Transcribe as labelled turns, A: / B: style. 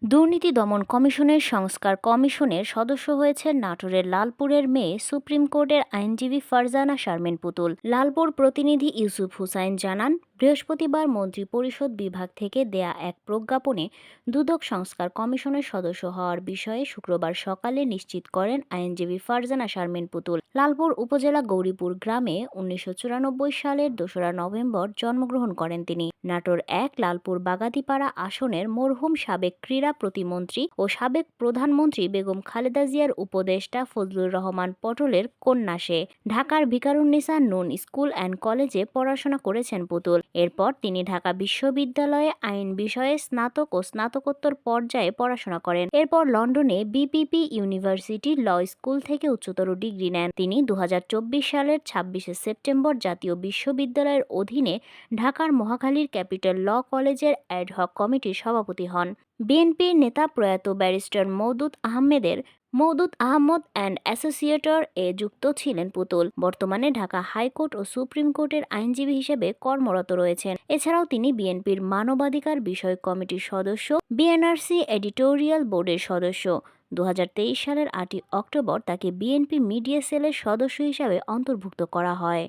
A: দুর্নীতি দমন কমিশনের সংস্কার কমিশনের সদস্য হয়েছেন নাটোরের লালপুরের মেয়ে সুপ্রিম কোর্টের আইনজীবী ফারজানা শারমিন পুতুল। লালপুর প্রতিনিধি ইউসুফ হুসাইন জানান, বৃহস্পতিবার মন্ত্রিপরিষদ বিভাগ থেকে দেয়া এক প্রজ্ঞাপনে দুদক সংস্কার কমিশনের সদস্য হওয়ার বিষয়ে শুক্রবার সকালে নিশ্চিত করেন আইনজীবী ফারজানা শারমিন পুতুল। লালপুর উপজেলা গৌরীপুর গ্রামে ১৯৯৪ সালের ২রা নভেম্বর জন্মগ্রহণ করেন তিনি। নাটোর ১ লালপুর বাগাতিপাড়া আসনের মরহুম সাবেক ক্রীড়া প্রতিমন্ত্রী ও সাবেক প্রধানমন্ত্রী বেগম খালেদা জিয়ার উপদেষ্টা ফজলুর রহমান পটলের কন্যা সে। ঢাকার ভিকারুননিসা নূন স্কুল অ্যান্ড কলেজে পড়াশোনা করেছেন পুতুল। এরপর তিনি ঢাকা বিশ্ববিদ্যালয়ে আইন বিষয়ে স্নাতক ও স্নাতকোত্তর পর্যায়ে পড়াশোনা করেন। এরপর লন্ডনে বিপিপি ইউনিভার্সিটি ল স্কুল থেকে উচ্চতর ডিগ্রি নেন। তিনি ২০২৪ সালের ২৬শে সেপ্টেম্বর জাতীয় বিশ্ববিদ্যালয়ের অধীনে ঢাকার মহাখালীর ক্যাপিটাল ল কলেজের অ্যাডহক কমিটির সভাপতি হন। বিএনপির নেতা প্রয়াত ব্যারিস্টার মওদুদ আহমদ অ্যান্ড অ্যাসোসিয়েটর এ যুক্ত ছিলেন পুতুল। বর্তমানে ঢাকা হাইকোর্ট ও সুপ্রিম কোর্টের আইনজীবী হিসেবে কর্মরত রয়েছেন। এছাড়াও তিনি বিএনপির মানবাধিকার বিষয়ক কমিটির সদস্য, বিএনআরসি এডিটোরিয়াল বোর্ডের সদস্য। ২০২৩ সালের ৮ই অক্টোবর তাকে বিএনপি মিডিয়া সেলের সদস্য হিসাবে অন্তর্ভুক্ত করা হয়।